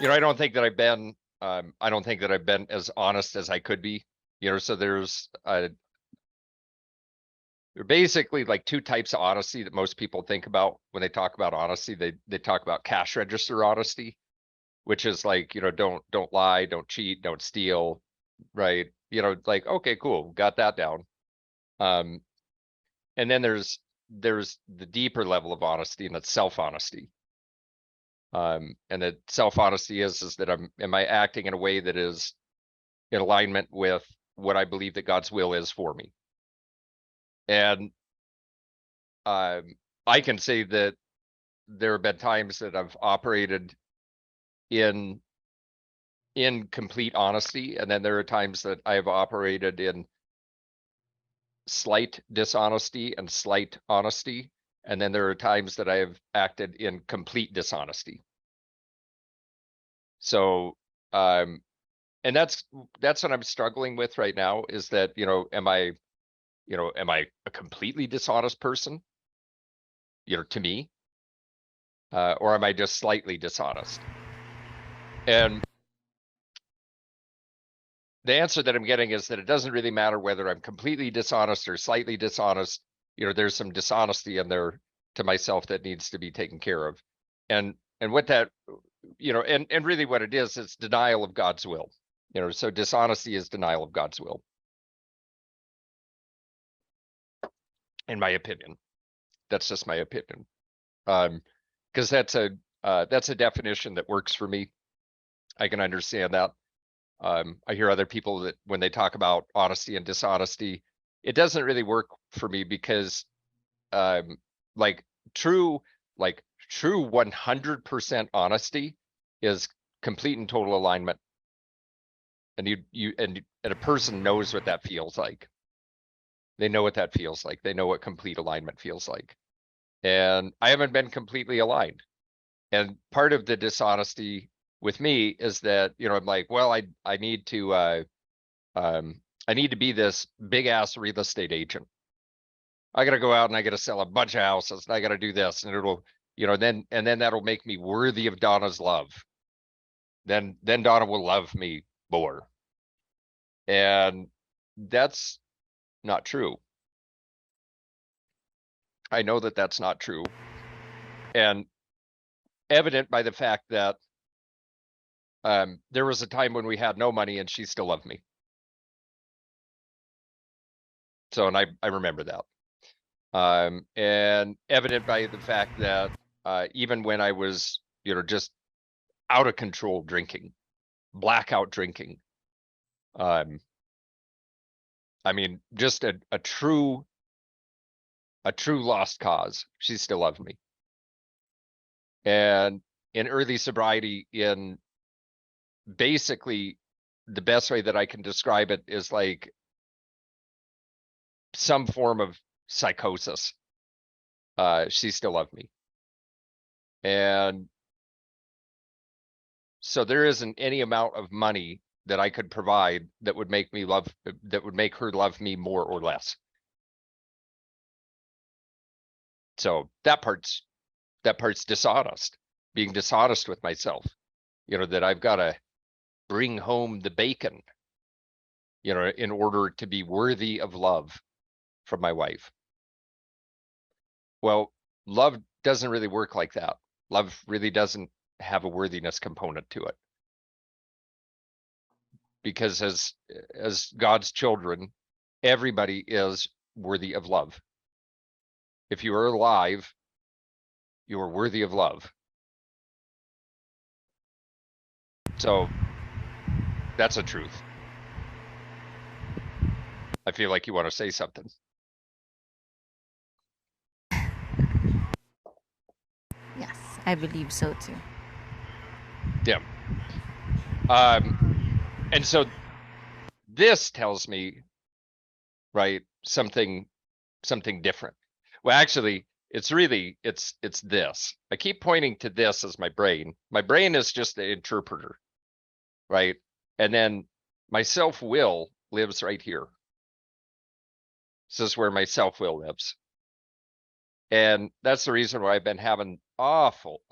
I don't think that I don't think that I've been as honest as I could be. So there are basically like two types of honesty that most people think about when they talk about honesty. They talk about cash register honesty, which is like, don't lie, don't cheat, don't steal, right? Like, okay, cool, got that down. Um, and then there's the deeper level of honesty, and that's self-honesty. And that self-honesty is that am I acting in a way that is in alignment with what I believe that God's will is for me? And I can say that there have been times that I've operated in complete honesty, and then there are times that I have operated in slight dishonesty and slight honesty, and then there are times that I have acted in complete dishonesty. So and that's what I'm struggling with right now, is that am I a completely dishonest person, to me, or am I just slightly dishonest? And the answer that I'm getting is that it doesn't really matter whether I'm completely dishonest or slightly dishonest. There's some dishonesty in there to myself that needs to be taken care of. And what that, and really what it is, it's denial of God's will. So dishonesty is denial of God's will, in my opinion. That's just my opinion. Because that's a definition that works for me. I can understand that. I hear other people that when they talk about honesty and dishonesty, it doesn't really work for me, because like true 100% honesty is complete and total alignment. And and a person knows what that feels like. They know what that feels like. They know what complete alignment feels like. And I haven't been completely aligned. And part of the dishonesty with me is that, I'm like, well, I need to be this big ass real estate agent. I got to go out and I got to sell a bunch of houses, and I got to do this, and it'll, then that'll make me worthy of Donna's love. Then Donna will love me more. And that's not true. I know that that's not true. And evident by the fact that there was a time when we had no money and she still loved me. So, and I remember that. And evident by the fact that even when I was, just out of control drinking, blackout drinking, I mean, just a true lost cause, she still loved me. And in early sobriety, in basically the best way that I can describe it is like some form of psychosis, she still loved me. And so there isn't any amount of money that I could provide that would make her love me more or less. So that part's dishonest, being dishonest with myself, that I've got to bring home the bacon, in order to be worthy of love from my wife. Well, love doesn't really work like that. Love really doesn't have a worthiness component to it. Because as God's children, everybody is worthy of love. If you are alive, you are worthy of love. So that's a truth. I feel like you want to say something. Yes, I believe so too. Yeah. And so this tells me, right, something different. Well, actually, it's this. I keep pointing to this as my brain. My brain is just the interpreter, right? And then my self-will lives right here. This is where my self-will lives. And that's the reason why I've been having awful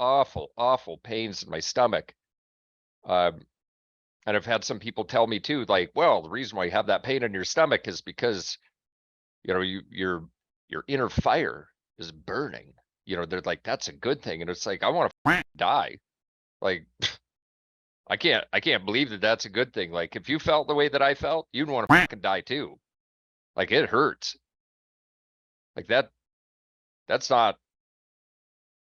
pains in my stomach And I've had some people tell me too, like, well, the reason why you have that pain in your stomach is because, you know, your inner fire is burning. You know, they're like, that's a good thing. And it's like, I want to die. Like, I can't believe that that's a good thing. Like, if you felt the way that I felt, you'd want to fucking die too. Like, it hurts. Like that's not,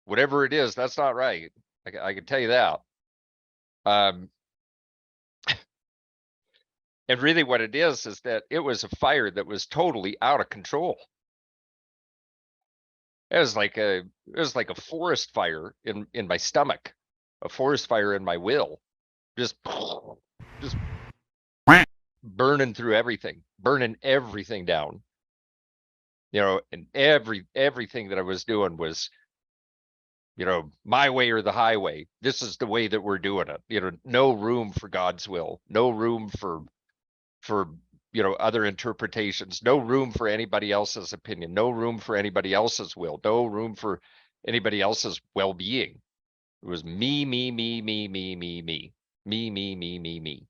whatever it is, that's not right. I can tell you that. And really what it is that it was a fire that was totally out of control. It was like a forest fire in my stomach, a forest fire in my will, just burning through everything, burning everything down. You know, and everything that I was doing was, you know, my way or the highway. This is the way that we're doing it. You know, no room for God's will, no room for, you know, other interpretations, no room for anybody else's opinion, no room for anybody else's will, no room for anybody else's well-being. It was me, me, me, me, me, me, me, me, me, me, me, me.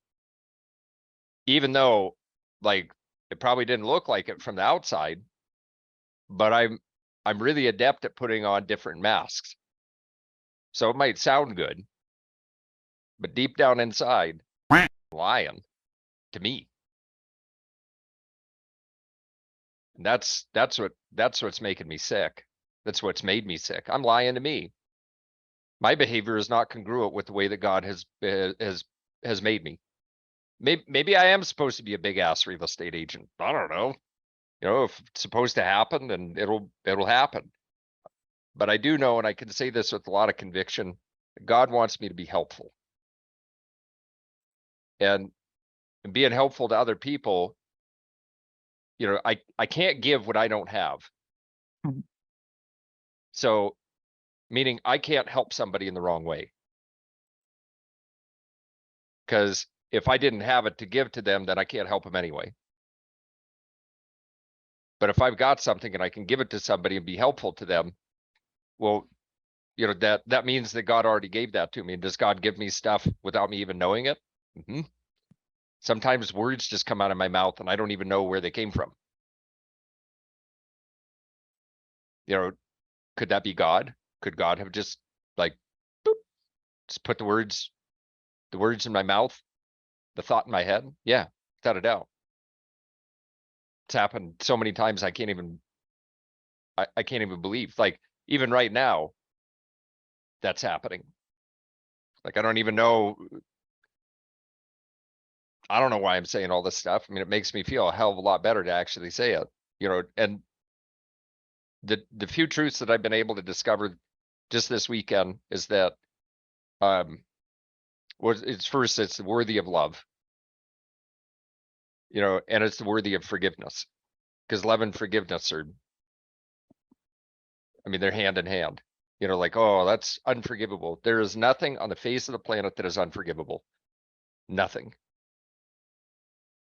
Even though, like, it probably didn't look like it from the outside, but I'm really adept at putting on different masks. So it might sound good, but deep down inside, lying to me. And that's what's making me sick. That's what's made me sick. I'm lying to me. My behavior is not congruent with the way that God has made me. Maybe I am supposed to be a big ass real estate agent. I don't know. You know, if it's supposed to happen, then it'll happen. But I do know, and I can say this with a lot of conviction, God wants me to be helpful. And being helpful to other people, you know, I can't give what I don't have. Mhm. So, meaning I can't help somebody in the wrong way. Because if I didn't have it to give to them, then I can't help them anyway. But if I've got something and I can give it to somebody and be helpful to them, well, you know, that means that God already gave that to me. And does God give me stuff without me even knowing it? Mm-hmm. Sometimes words just come out of my mouth and I don't even know where they came from. You know, could that be God? Could God have just like, boop, just put the words in my mouth, the thought in my head? Yeah, without a doubt. It's happened so many times I can't even believe. Like, even right now, that's happening. Like, I don't know why I'm saying all this stuff. I mean, it makes me feel a hell of a lot better to actually say it, you know. And the few truths that I've been able to discover just this weekend is that, it's worthy of love, you know, and it's worthy of forgiveness, because love and forgiveness are, I mean, they're hand in hand. You know, like, oh, that's unforgivable. There is nothing on the face of the planet that is unforgivable. Nothing.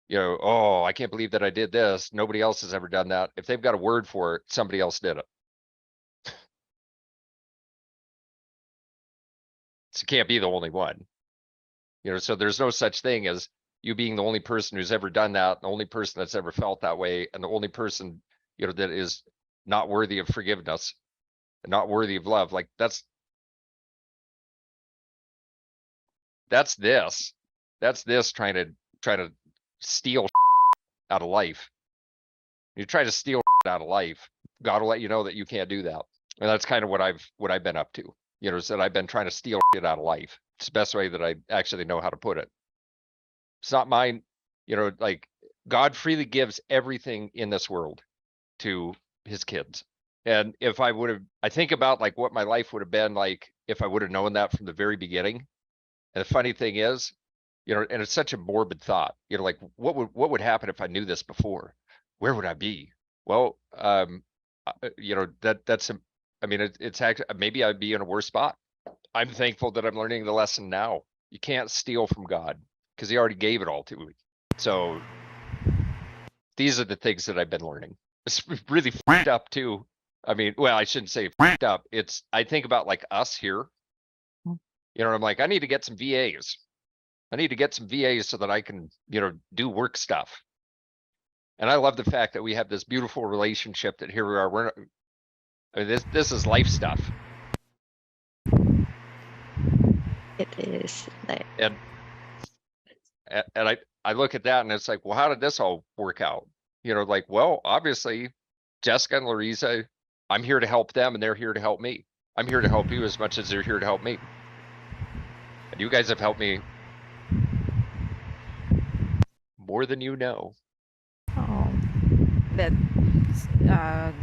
You know, oh, I can't believe that I did this. Nobody else has ever done that. If they've got a word for it, somebody else did it. So you can't be the only one. You know, so there's no such thing as you being the only person who's ever done that, the only person that's ever felt that way, and the only person, you know, that is not worthy of forgiveness and not worthy of love. Like, that's this trying to steal out of life. You try to steal out of life, God will let you know that you can't do that. And that's kind of what I've been up to. You know, is that I've been trying to steal it out of life. It's the best way that I actually know how to put it. It's not mine, you know, like, God freely gives everything in this world to his kids. And if I think about like what my life would have been like if I would have known that from the very beginning. And the funny thing is, you know, and it's such a morbid thought, you know, like, what would happen if I knew this before? Where would I be? Well, you know, I mean, it's actually, maybe I'd be in a worse spot. I'm thankful that I'm learning the lesson now. You can't steal from God because he already gave it all to me. So these are the things that I've been learning. It's really fucked up too. I mean, well, I shouldn't say fucked up. I think about like us here, Mm. you know, I'm like, I need to get some VAs. I need to get some VAs so that I can, do work stuff. And I love the fact that we have this beautiful relationship that here we are. This is life stuff. It is like, And I look at that and it's like, well, how did this all work out? Well, obviously Jessica and Larissa, I'm here to help them and they're here to help me. I'm here to help you as much as they're here to help me. And you guys have helped me more than you know. Oh, that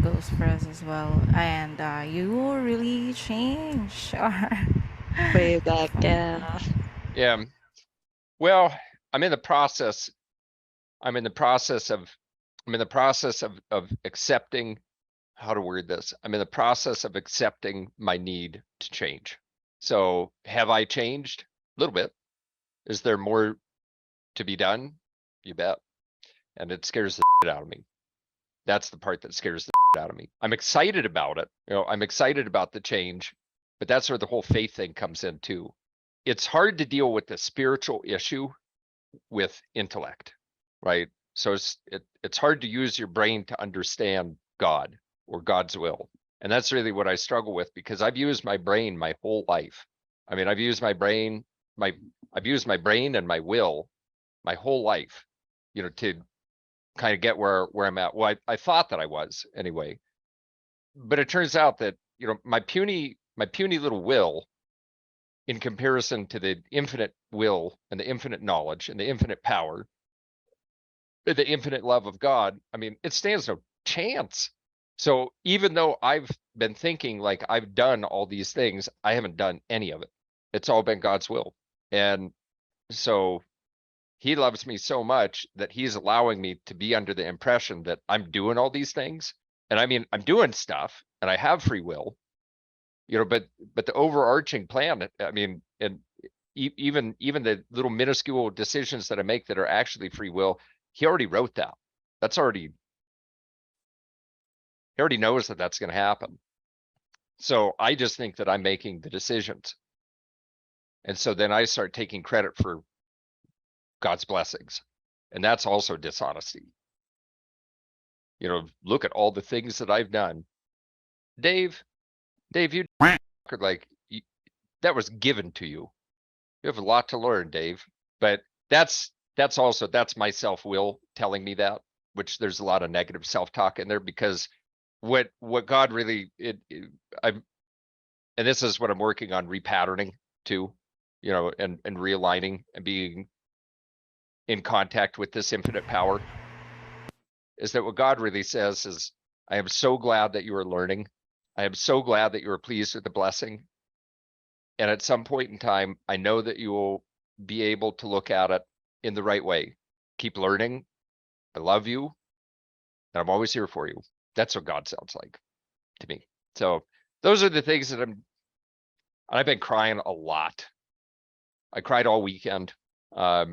goes for us as well. And you really change. way back, yeah. Yeah. Well, I'm in the process. I'm in the process of accepting, how to word this. I'm in the process of accepting my need to change. So have I changed? A little bit. Is there more to be done? You bet. And it scares the shit out of me. That's the part that scares the shit out of me. I'm excited about it. I'm excited about the change, but that's where the whole faith thing comes in too. It's hard to deal with the spiritual issue with intellect, right? So it's hard to use your brain to understand God or God's will. And that's really what I struggle with, because I've used my brain my whole life. I mean, I've used my brain and my will my whole life, to kind of get where I'm at. Well, I thought that I was anyway, but it turns out that, my puny little will, in comparison to the infinite will and the infinite knowledge and the infinite power, the infinite love of God, I mean, it stands no chance. So even though I've been thinking like I've done all these things, I haven't done any of it. It's all been God's will. And so he loves me so much that he's allowing me to be under the impression that I'm doing all these things. And I mean, I'm doing stuff and I have free will, but the overarching plan, I mean, and even the little minuscule decisions that I make that are actually free will, he already wrote that. He already knows that that's going to happen. So I just think that I'm making the decisions. And so then I start taking credit for God's blessings. And that's also dishonesty. Look at all the things that I've done. Dave, you like, that was given to you. You have a lot to learn, Dave. But that's my self-will telling me that, which there's a lot of negative self-talk in there, because what God really, and this is what I'm working on repatterning too, and realigning and being in contact with this infinite power, is that what God really says is, I am so glad that you are learning. I am so glad that you are pleased with the blessing. And at some point in time, I know that you will be able to look at it in the right way. Keep learning. I love you. And I'm always here for you. That's what God sounds like to me. So those are the things that I've been crying a lot. I cried all weekend. I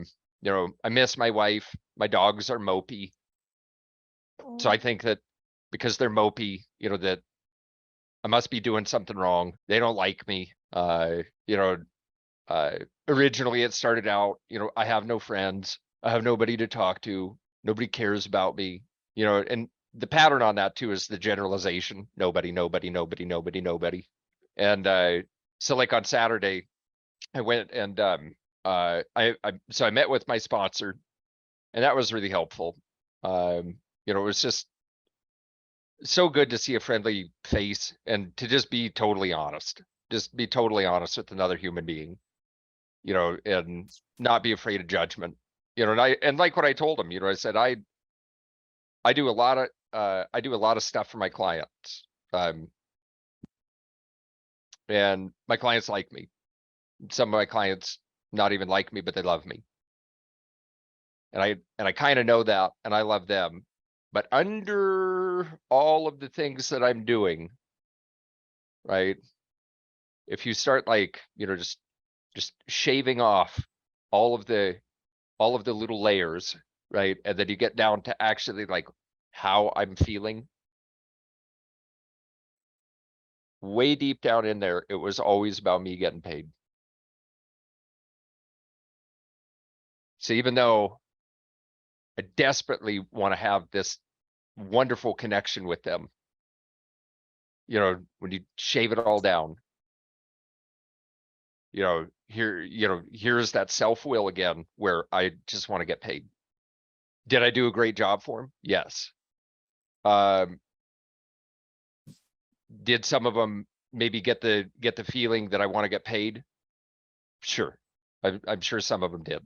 miss my wife. My dogs are mopey. So I think that because they're mopey, that I must be doing something wrong. They don't like me. Originally it started out, I have no friends. I have nobody to talk to. Nobody cares about me, and the pattern on that too is the generalization. Nobody. And so like on Saturday, I went and so I met with my sponsor, and that was really helpful. It was just so good to see a friendly face and to just be totally honest. Just be totally honest with another human being, and not be afraid of judgment. And like what I told him, I said, I do a lot of stuff for my clients. And my clients like me. Some of my clients not even like me, but they love me. And I kind of know that, and I love them. But under all of the things that I'm doing, right? If you start like, just shaving off all of the little layers, right? And then you get down to actually like how I'm feeling. Way deep down in there, it was always about me getting paid. So even though I desperately want to have this wonderful connection with them, when you shave it all down, here's that self-will again, where I just want to get paid. Did I do a great job for them? Yes. Did some of them maybe get the feeling that I want to get paid? Sure. I'm sure some of them did.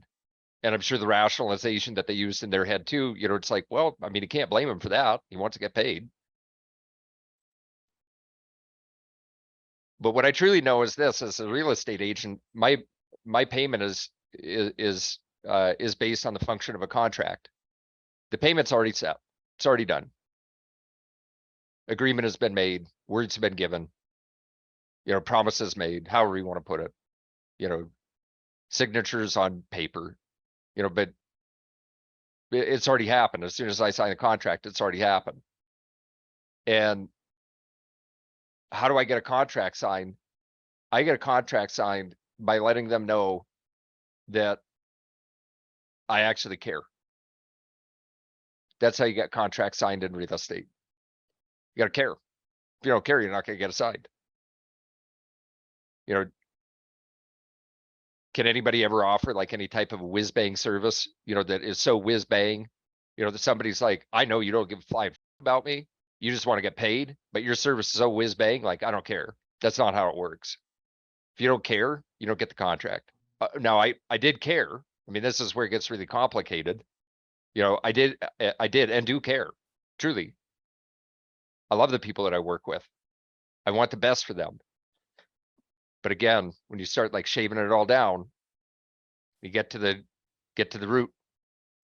And I'm sure the rationalization that they used in their head too, it's like, well, I mean, you can't blame him for that. He wants to get paid. But what I truly know is this: as a real estate agent, my payment is based on the function of a contract. The payment's already set. It's already done. Agreement has been made. Words have been given. Promises made, however you want to put it. Signatures on paper. But it's already happened. As soon as I sign the contract, it's already happened. And how do I get a contract signed? I get a contract signed by letting them know that I actually care. That's how you get contracts signed in real estate. You gotta care. If you don't care, you're not gonna get it signed. Can anybody ever offer like any type of whiz bang service, that is so whiz bang, that somebody's like, I know you don't give a flying about me. You just want to get paid, but your service is so whiz bang, like, I don't care. That's not how it works. If you don't care, you don't get the contract. Now I did care. I mean, this is where it gets really complicated. I did and do care. Truly. I love the people that I work with. I want the best for them. But again, when you start like shaving it all down, you get to the root.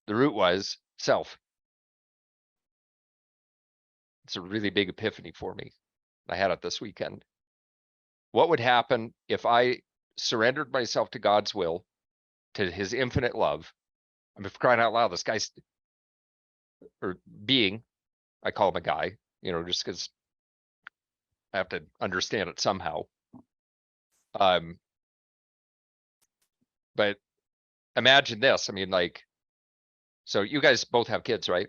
The root was self. It's a really big epiphany for me. I had it this weekend. What would happen if I surrendered myself to God's will, to his infinite love? I mean, for crying out loud, this guy's, or being, I call him a guy, just because I have to understand it somehow. But imagine this. I mean, like, so you guys both have kids, right?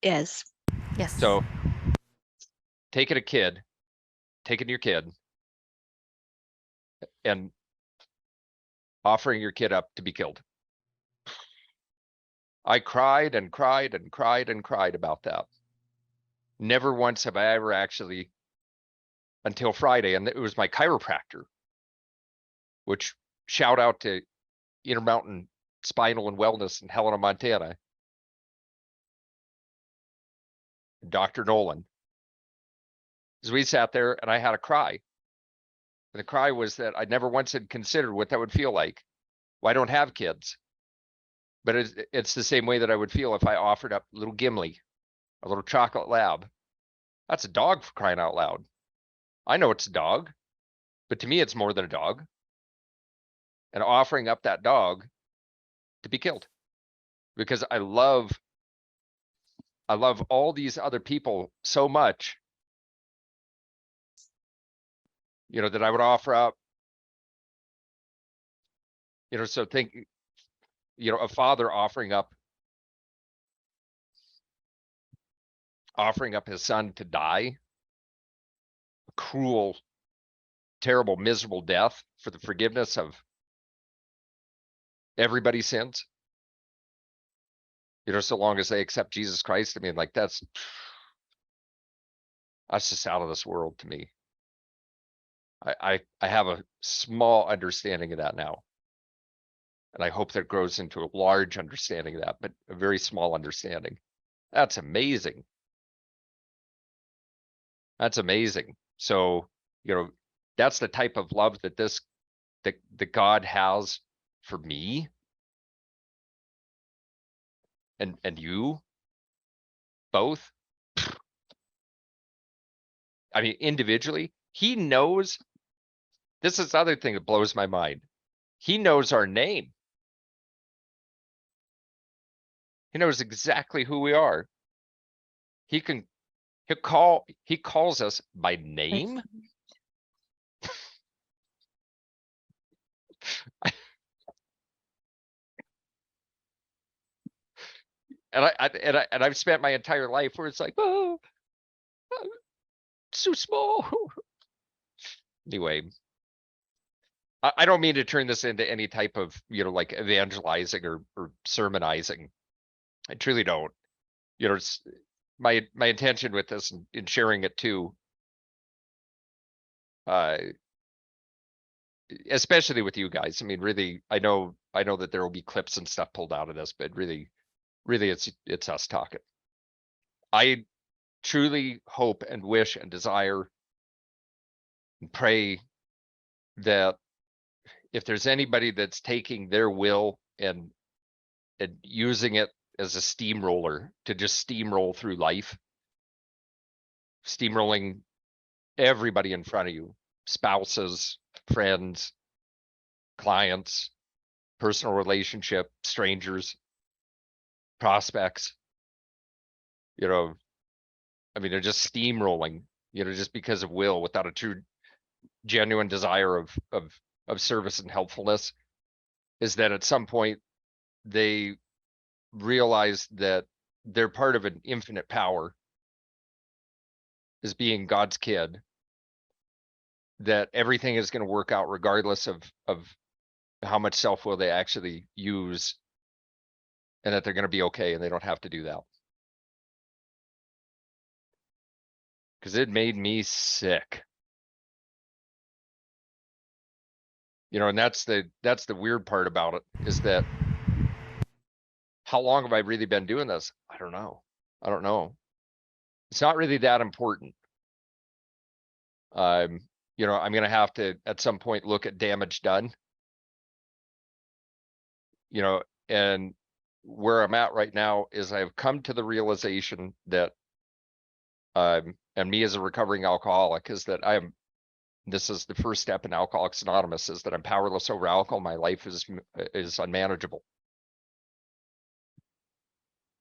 Yes. Yes. So taking your kid and offering your kid up to be killed. I cried and cried and cried and cried about that. Never once have I ever actually, until Friday, and it was my chiropractor, which shout out to Intermountain Spinal and Wellness in Helena, Montana, Dr. Nolan. As we sat there and I had a cry. And the cry was that I never once had considered what that would feel like. Well, I don't have kids. But it's the same way that I would feel if I offered up little Gimli, a little chocolate lab. That's a dog, for crying out loud. I know it's a dog, but to me, it's more than a dog. And offering up that dog to be killed, because I love all these other people so much, that I would offer up, so think, a father offering up his son to die, a cruel, terrible, miserable death for the forgiveness of everybody's sins. So long as they accept Jesus Christ. I mean, like, that's just out of this world to me. I have a small understanding of that now. And I hope that grows into a large understanding of that, but a very small understanding. That's amazing. That's amazing. So, that's the type of love that that God has for me. And you both. I mean, individually, he knows. This is the other thing that blows my mind. He knows our name. He knows exactly who we are. He calls us by name. And I've spent my entire life where it's like, oh, it's so small. Anyway, I don't mean to turn this into any type of, like evangelizing or sermonizing. I truly don't. It's my intention with this and in sharing it too. Especially with you guys. I mean, really, I know that there will be clips and stuff pulled out of this, but really it's us talking. I truly hope and wish and desire and pray that if there's anybody that's taking their will and using it as a steamroller to just steamroll through life, steamrolling everybody in front of you, spouses, friends, clients, personal relationship, strangers, prospects, I mean, they're just steamrolling, just because of will, without a true, genuine desire of service and helpfulness, is that at some point they realize that they're part of an infinite power as being God's kid, that everything is going to work out regardless of how much self-will they actually use, and that they're going to be okay and they don't have to do that. Because it made me sick. And that's the weird part about it, is that how long have I really been doing this? I don't know. It's not really that important. I'm going to have to at some point look at damage done. And where I'm at right now is I've come to the realization that and me as a recovering alcoholic, is that this is the first step in Alcoholics Anonymous, is that I'm powerless over alcohol. My life is unmanageable.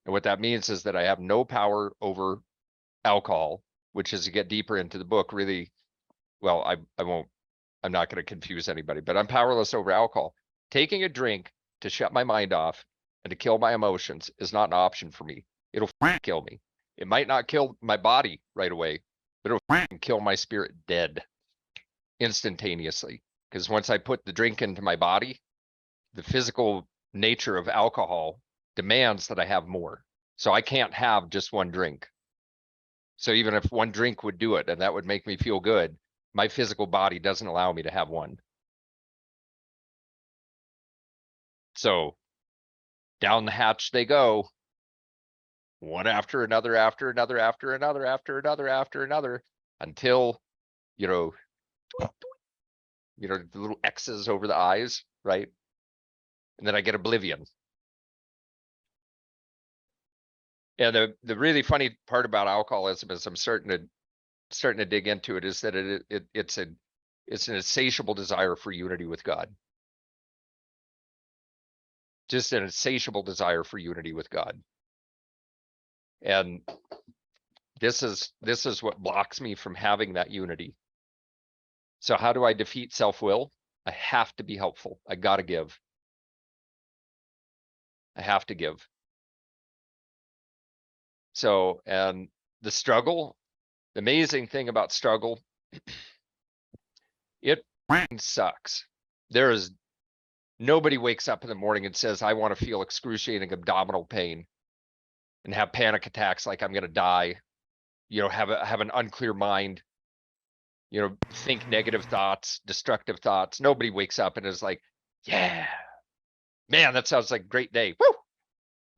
And what that means is that I have no power over alcohol, which, as you get deeper into the book, really, well, I'm not going to confuse anybody, but I'm powerless over alcohol. Taking a drink to shut my mind off and to kill my emotions is not an option for me. It'll kill me. It might not kill my body right away, but it'll kill my spirit dead instantaneously. Because once I put the drink into my body, the physical nature of alcohol demands that I have more. So I can't have just one drink. So even if one drink would do it, and that would make me feel good, my physical body doesn't allow me to have one. So down the hatch they go, one after another, after another, after another, after another, after another, until, the little X's over the eyes, right? And then I get oblivion. And the really funny part about alcoholism is I'm starting to dig into it, is that it's an insatiable desire for unity with God. Just an insatiable desire for unity with God. And this is what blocks me from having that unity. So how do I defeat self-will? I have to be helpful. I got to give. I have to give. So, and the struggle, the amazing thing about struggle, it sucks. Nobody wakes up in the morning and says, I want to feel excruciating abdominal pain and have panic attacks like I'm going to die, have an unclear mind, think negative thoughts, destructive thoughts. Nobody wakes up and is like, yeah, man, that sounds like a great day. Woo,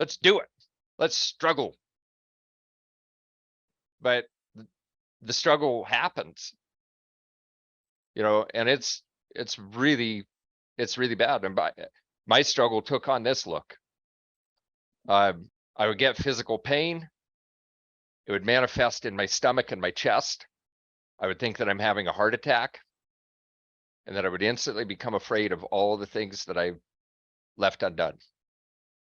let's do it. Let's struggle. But the struggle happens, and it's really bad. And my struggle took on this look. I would get physical pain. It would manifest in my stomach and my chest. I would think that I'm having a heart attack, and that I would instantly become afraid of all the things that I left undone.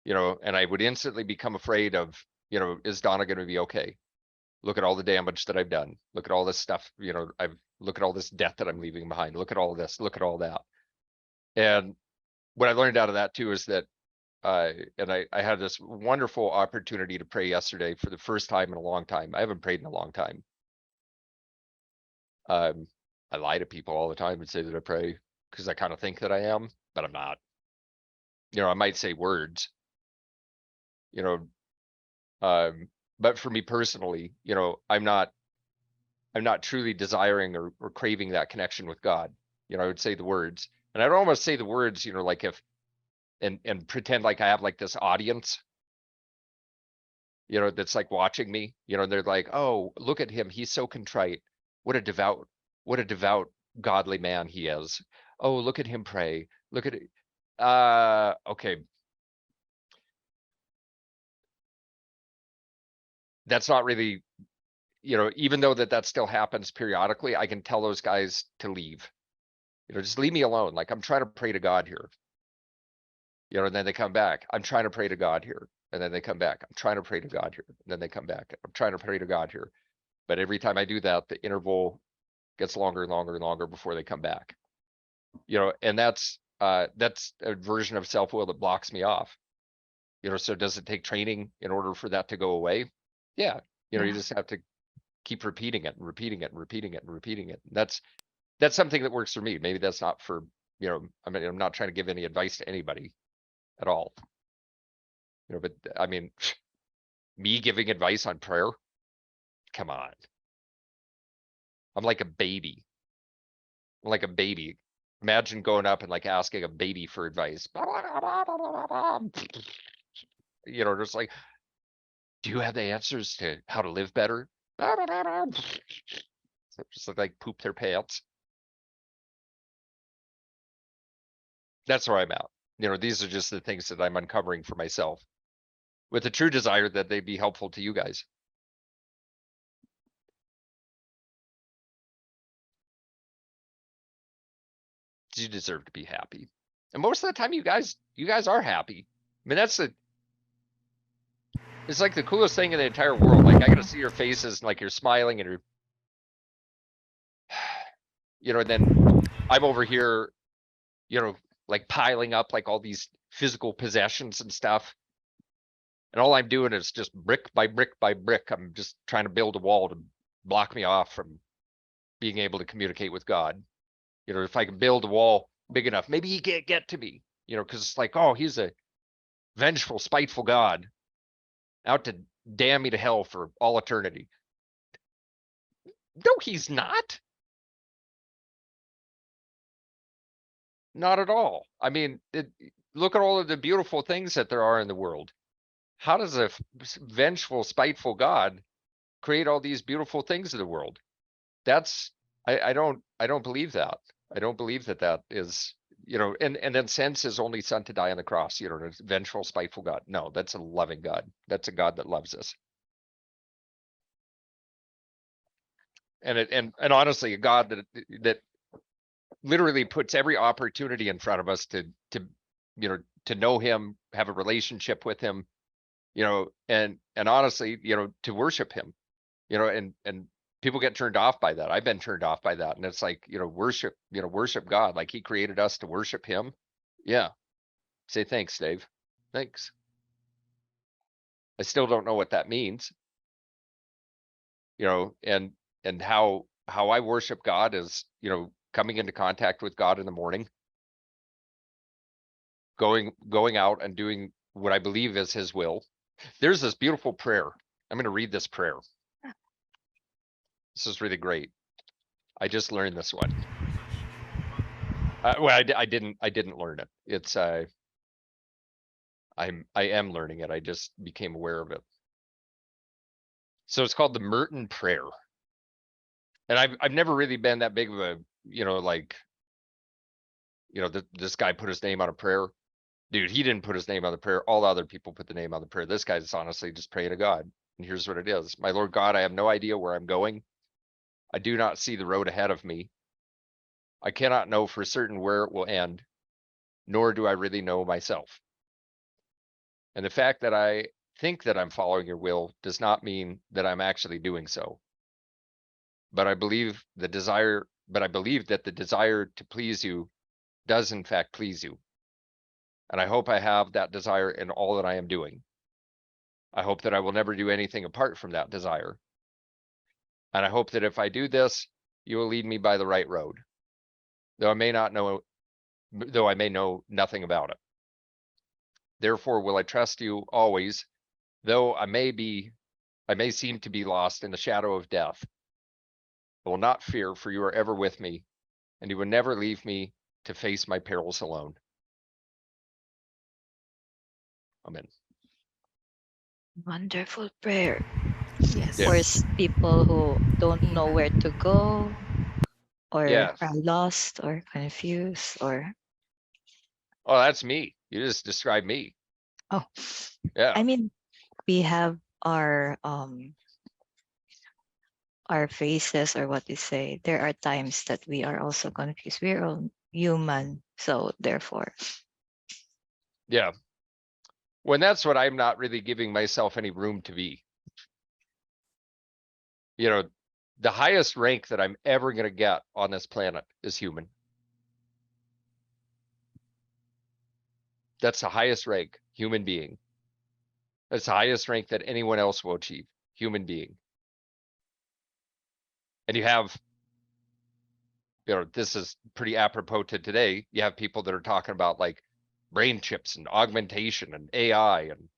And I would instantly become afraid of, is Donna going to be okay? Look at all the damage that I've done. Look at all this stuff, look at all this death that I'm leaving behind. Look at all this, look at all that. And what I learned out of that too is that and I had this wonderful opportunity to pray yesterday for the first time in a long time. I haven't prayed in a long time. I lie to people all the time and say that I pray because I kind of think that I am, but I'm not. You know, I might say words, you know, but for me personally, you know, I'm not truly desiring or craving that connection with God. You know, I would say the words, and I'd almost say the words, you know, like if, and pretend like I have like this audience, you know, that's like watching me, you know, and they're like, oh, look at him. He's so contrite. What a devout, godly man he is. Oh, look at him pray. Look at it. Okay. That's not really, you know, even though that still happens periodically, I can tell those guys to leave. You know, just leave me alone. Like I'm trying to pray to God here. You know, and then they come back. I'm trying to pray to God here. And then they come back. I'm trying to pray to God here. And then they come back. I'm trying to pray to God here. But every time I do that, the interval gets longer and longer and longer before they come back. You know, and that's a version of self-will that blocks me off. You know, so does it take training in order for that to go away? Yeah. You know, you just have to keep repeating it and repeating it and repeating it and repeating it. That's something that works for me. Maybe that's not for, you know, I mean, I'm not trying to give any advice to anybody at all. You know, but I mean, me giving advice on prayer? Come on. I'm like a baby. I'm like a baby. Imagine going up and like asking a baby for advice. You know, just like, do you have the answers to how to live better? Just like poop their pants. That's where I'm at. You know, these are just the things that I'm uncovering for myself with a true desire that they'd be helpful to you guys. You deserve to be happy. And most of the time you guys are happy. I mean, it's like the coolest thing in the entire world. Like I gotta see your faces and like you're smiling and you're, you know, and then I'm over here, you know, like piling up like all these physical possessions and stuff. And all I'm doing is just brick by brick by brick. I'm just trying to build a wall to block me off from being able to communicate with God. You know, if I can build a wall big enough, maybe he can't get to me, you know, because it's like, oh, he's a vengeful, spiteful God out to damn me to hell for all eternity. No, he's not. Not at all. I mean, look at all of the beautiful things that there are in the world. How does a vengeful, spiteful God create all these beautiful things in the world? That's, I don't believe that. I don't believe that is, you know, and then sends his only son to die on the cross, you know, a vengeful, spiteful God. No, that's a loving God. That's a God that loves us. And honestly, a God that literally puts every opportunity in front of us to, you know, to know him, have a relationship with him, you know, and honestly, you know, to worship him, you know, and people get turned off by that. I've been turned off by that. And it's like, you know, worship God, like he created us to worship him. Yeah. Say thanks, Dave. Thanks. I still don't know what that means, you know, and how I worship God is, you know, coming into contact with God in the morning, going out and doing what I believe is his will. There's this beautiful prayer. I'm going to read this prayer. This is really great. I just learned this one. Well, I didn't learn it. It's I am learning it. I just became aware of it. So it's called the Merton Prayer. And I've never really been that big of a, you know, like, you know, this guy put his name on a prayer. Dude, he didn't put his name on the prayer. All the other people put the name on the prayer. This guy's honestly just praying to God. And here's what it is. My Lord God, I have no idea where I'm going. I do not see the road ahead of me. I cannot know for certain where it will end, nor do I really know myself. And the fact that I think that I'm following your will does not mean that I'm actually doing so. But I believe that the desire to please you does in fact please you. And I hope I have that desire in all that I am doing. I hope that I will never do anything apart from that desire. And I hope that if I do this, you will lead me by the right road. Though I may know nothing about it. Therefore will I trust you always, though I may seem to be lost in the shadow of death. I will not fear, for you are ever with me, and you will never leave me to face my perils alone. Amen. Wonderful prayer. Yes. Yeah. For people who don't know where Amen. to go, or Yeah. are lost or confused, or Oh, that's me. You just described me. oh, Yeah. I mean, we have our faces, or what you say. There are times that we are also confused. We're all human, so therefore, Yeah. When that's what I'm not really giving myself any room to be. You know, the highest rank that I'm ever going to get on this planet is human. That's the highest rank, human being. That's the highest rank that anyone else will achieve, human being. And you have, this is pretty apropos to today. You have people that are talking about like brain chips and augmentation and AI and,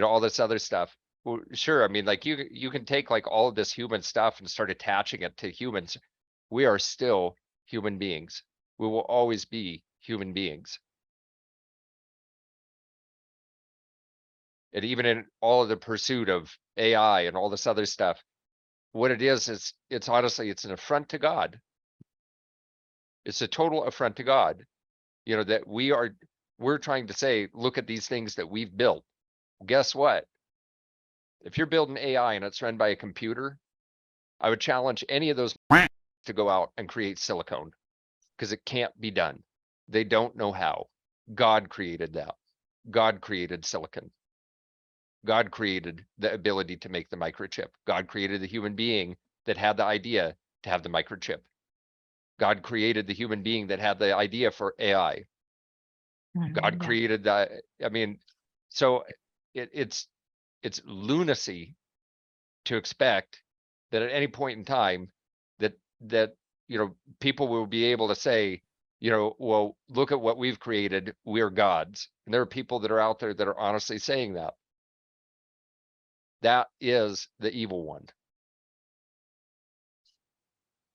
all this other stuff. Well, sure. I mean, like you can take like all of this human stuff and start attaching it to humans. We are still human beings. We will always be human beings. And even in all of the pursuit of AI and all this other stuff, what it is it's honestly, it's an affront to God. It's a total affront to God. That we're trying to say, look at these things that we've built. Guess what? If you're building AI and it's run by a computer, I would challenge any of those to go out and create silicone, because it can't be done. They don't know how. God created that. God created silicon. God created the ability to make the microchip. God created the human being that had the idea to have the microchip. God created the human being that had the idea for AI. God yeah. created that. I mean, so it's lunacy to expect that at any point in time that people will be able to say, well, look at what we've created. We're gods. And there are people that are out there that are honestly saying that. That is the evil one.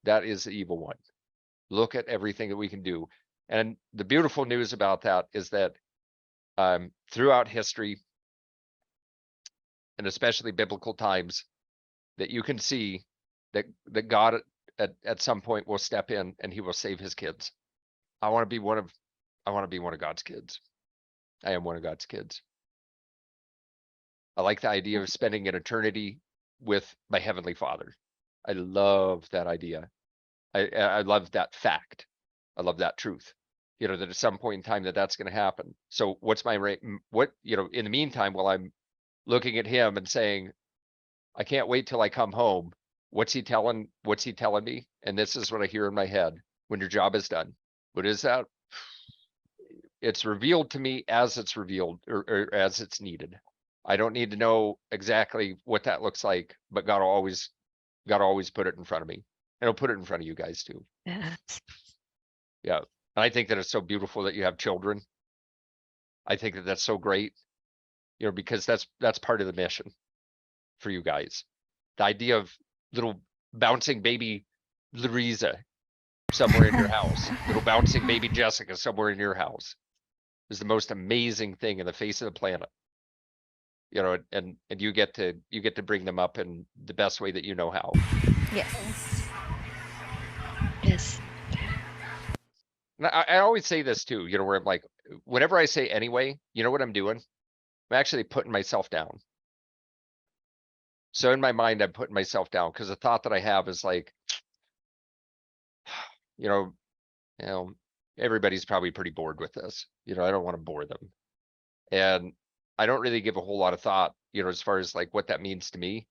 That is the evil one. Look at everything that we can do. And the beautiful news about that is that throughout history, and especially biblical times, that you can see that God at some point will step in and he will save his kids. I want to be one of God's kids. I am one of God's kids. I like the idea of spending an eternity with my heavenly Father. I love that idea. I love that fact. I love that truth. That at some point in time that's going to happen. So what's my rate? What, in the meantime, while I'm looking at him and saying, I can't wait till I come home. What's he telling me? And this is what I hear in my head. When your job is done. What is that? It's revealed to me as it's revealed, or as it's needed. I don't need to know exactly what that looks like, but God will always put it in front of me. And he'll put it in front of you guys too. Yes. Yeah. And I think that it's so beautiful that you have children. I think that that's so great, because that's part of the mission for you guys. The idea of little bouncing baby Louisa somewhere in your house, little bouncing baby Jessica somewhere in your house is the most amazing thing in the face of the planet. And you get to bring them up in the best way that you know how. Yes. Yes. And I always say this too, where I'm like, whenever I say anyway, you know what I'm doing? I'm actually putting myself down. So in my mind, I'm putting myself down because the thought that I have is like, everybody's probably pretty bored with this. I don't want to bore them. And I don't really give a whole lot of thought, as far as like what that means to me.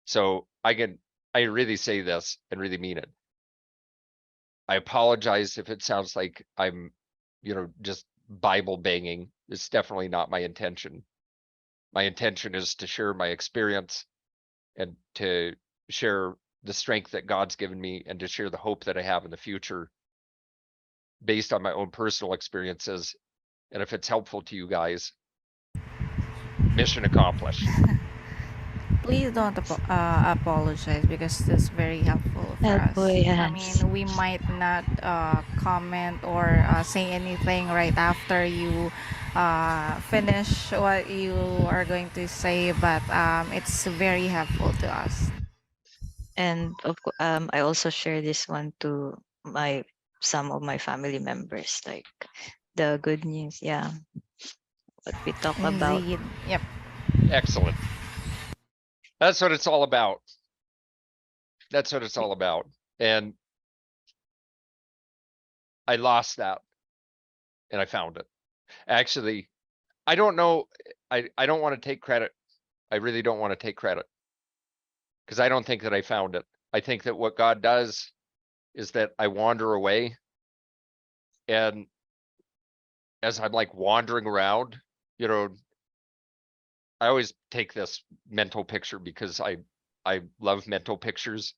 So I really say this and really mean it. I apologize if it sounds like I'm, just Bible banging. It's definitely not my intention. My intention is to share my experience and to share the strength that God's given me and to share the hope that I have in the future based on my own personal experiences. And if it's helpful to you guys, mission accomplished. Please don't apologize, because that's very helpful for Oh us. boy, I yes. mean, we might not comment or say anything right after you finish what you are going to say, but it's very helpful to us. And I also share this one to some of my family members, like the good news. Yeah, what we talk about. Indeed. Yep. Excellent. That's what it's all about. That's what it's all about. And I lost that and I found it. Actually, I don't know. I don't want to take credit. I really don't want to take credit because I don't think that I found it. I think that what God does is that I wander away, and as I'm like wandering around, you know, I always take this mental picture because I love mental pictures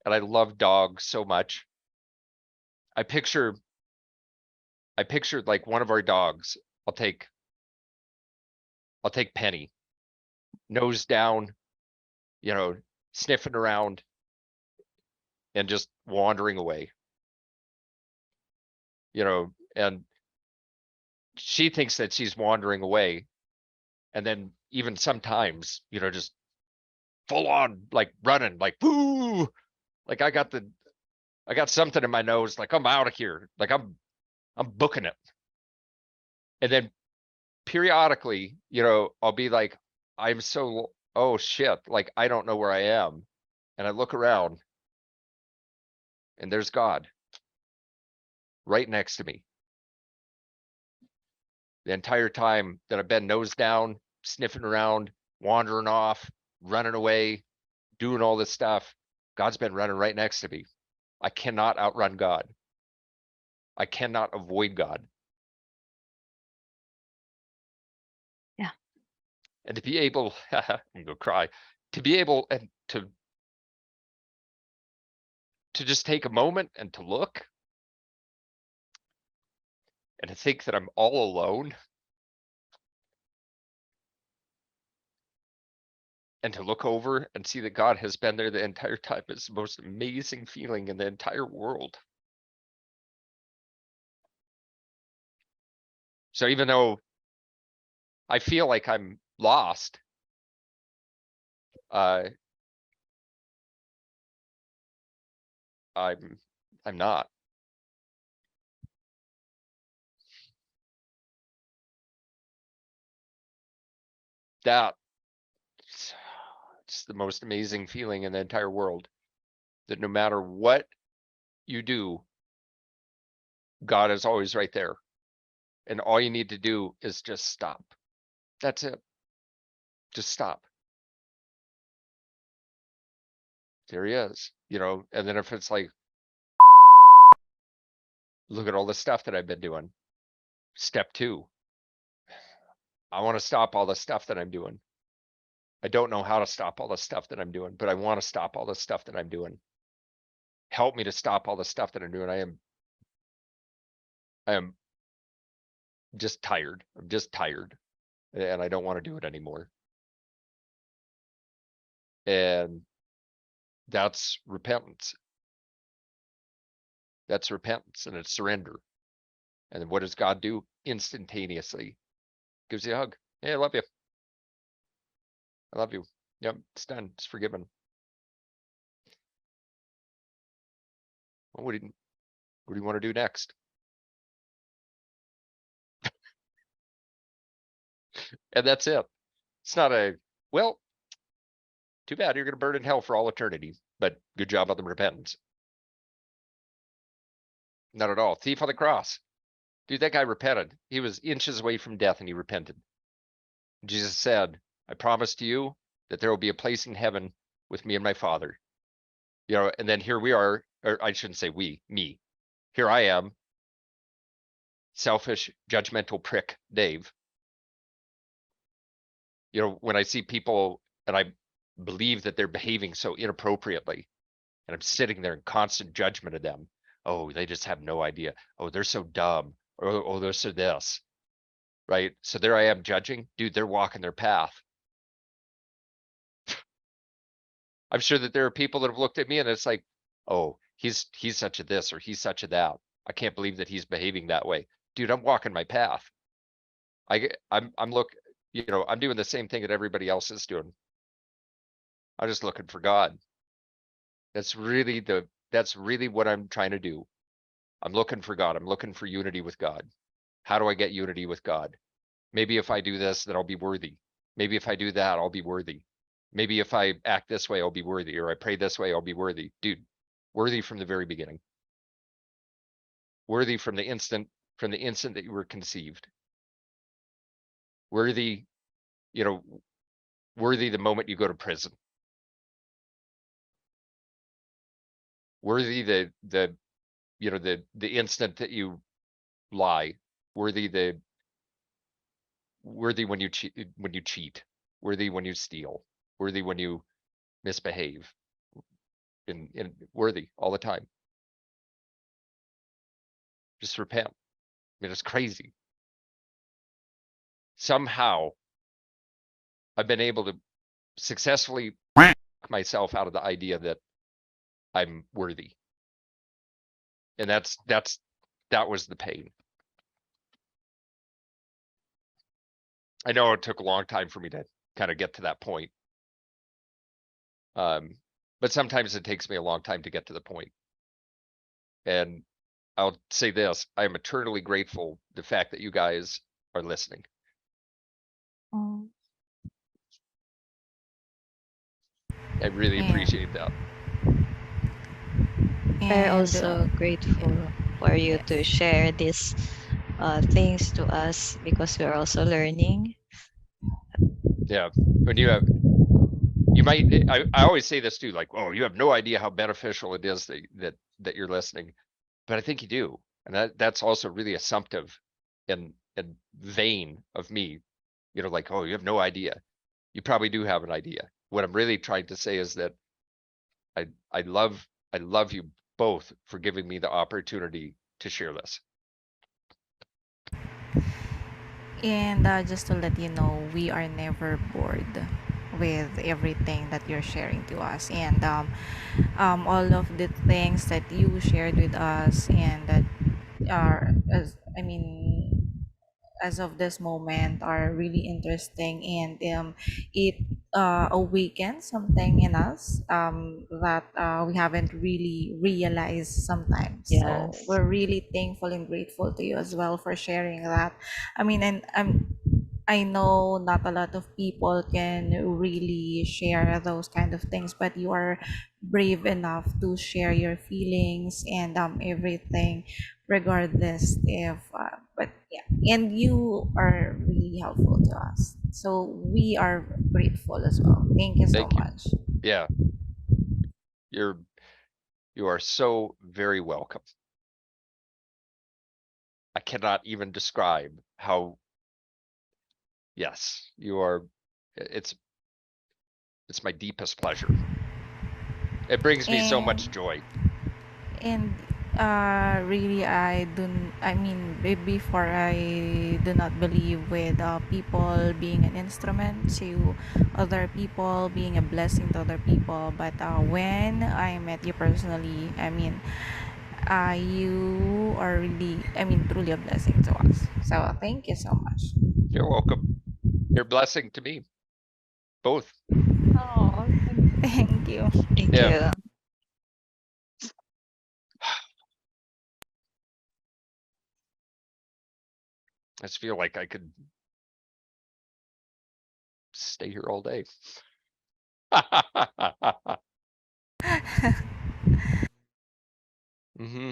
and I love dogs so much. I pictured like one of our dogs. I'll take Penny, nose down, you know, sniffing around and just wandering away. You know, and she thinks that she's wandering away. And then even sometimes, you know, just full on like running, like, boo, like I got something in my nose, like I'm out of here. Like I'm booking it. And then periodically, you know, I'll be like, oh shit, like I don't know where I am. And I look around and there's God right next to me. The entire time that I've been nose down, sniffing around, wandering off, running away, doing all this stuff, God's been running right next to me. I cannot outrun God. I cannot avoid God. Yeah. And to be able, I'm gonna cry, to be able and to just take a moment and to look and to think that I'm all alone and to look over and see that God has been there the entire time is the most amazing feeling in the entire world. So even though I feel like I'm lost, I'm not. That it's the most amazing feeling in the entire world, that no matter what you do, God is always right there. And all you need to do is just stop. That's it. Just stop. There he is, you know, and then if it's like, look at all the stuff that I've been doing. Step 2. I want to stop all the stuff that I'm doing. I don't know how to stop all the stuff that I'm doing, but I want to stop all the stuff that I'm doing. Help me to stop all the stuff that I'm doing. I am just tired. I'm just tired and I don't want to do it anymore. And that's repentance. That's repentance, and it's surrender. And then what does God do? Instantaneously gives you a hug. Hey, I love you. I love you. Yep, it's done. It's forgiven. Well, what do you want to do next? And that's it. It's not a, well, too bad you're going to burn in hell for all eternity, but good job on the repentance. Not at all. Thief on the cross. Dude, that guy repented. He was inches away from death and he repented. Jesus said, I promise to you that there will be a place in heaven with me and my Father. You know, and then here we are, or I shouldn't say we, me. Here I am selfish, judgmental prick, Dave. You know, when I see people and I believe that they're behaving so inappropriately, and I'm sitting there in constant judgment of them. Oh, they just have no idea. Oh, they're so dumb. Or, oh, they're so this. Right? So there I am judging. Dude, they're walking their path. I'm sure that there are people that have looked at me and it's like, oh, he's such a this or he's such a that. I can't believe that he's behaving that way. Dude, I'm walking my path. I'm you know, I'm doing the same thing that everybody else is doing. I'm just looking for God. That's really what I'm trying to do. I'm looking for God. I'm looking for unity with God. How do I get unity with God? Maybe if I do this, then I'll be worthy. Maybe if I do that, I'll be worthy. Maybe if I act this way, I'll be worthy, or I pray this way, I'll be worthy. Dude, worthy from the very beginning. Worthy from the instant that you were conceived. Worthy, you know, worthy the moment you go to prison. Worthy the you know, the instant that you lie. Worthy when you cheat. Worthy when you steal. Worthy when you misbehave. In worthy all the time. Just repent. I mean, it's crazy. Somehow I've been able to successfully myself out of the idea that I'm worthy. And that was the pain. I know it took a long time for me to kind of get to that point. But sometimes it takes me a long time to get to the point. And I'll say this, I am eternally grateful the fact that you guys are listening. Oh, I really And, appreciate that. we're and also grateful for you to yes. share these things to us because we're also learning. Yeah. When you have, you might, I always say this too, like, oh, you have no idea how beneficial it is that you're listening, but I think you do. And that's also really assumptive and vain of me, you know, like, oh, you have no idea. You probably do have an idea. What I'm really trying to say is that I love you both for giving me the opportunity to share this. And just to let you know, we are never bored with everything that you're sharing to us, and all of the things that you shared with us, and that are, as I mean, as of this moment, are really interesting, and it awakens something in us that we haven't really realized sometimes. So Yes. we're really thankful and grateful to you as well for sharing that. I mean, and I know not a lot of people can really share those kind of things, but you are brave enough to share your feelings and everything, regardless if. But yeah, and you are really helpful to us, so we are grateful as well. Thank you so Thank you. much. Yeah, you are so very welcome. I cannot even describe how, yes, you are, it's my deepest pleasure. It brings me so much And joy. and really, I mean, before, I do not believe with people being an instrument to other people, being a blessing to other people, but when I met you personally, I mean, you are really, I mean, truly a blessing to us, so thank you so much. You're welcome. You're a blessing to me, both. Oh, Thank you. thank Yeah. you. I just feel like I could stay here all day. Hmm.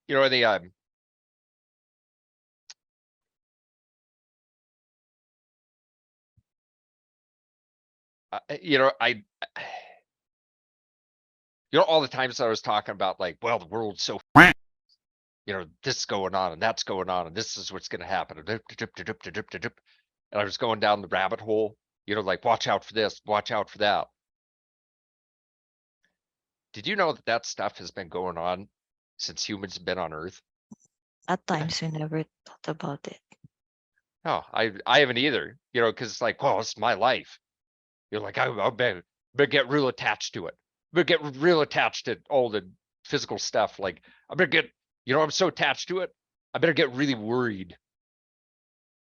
You know, you know, you know, all the times I was talking about like, well, the world's so this is going on and that's going on and this is what's going to happen. And I was going down the rabbit hole, like watch out for this, watch out for that. Did you know that that stuff has been going on since humans have been on Earth? At times we never thought about it. No, I haven't either, because it's like, well, it's my life. You're like, I'll better get real attached to it. Better get real attached to all the physical stuff. Like, I better get, I'm so attached to it. I better get really worried.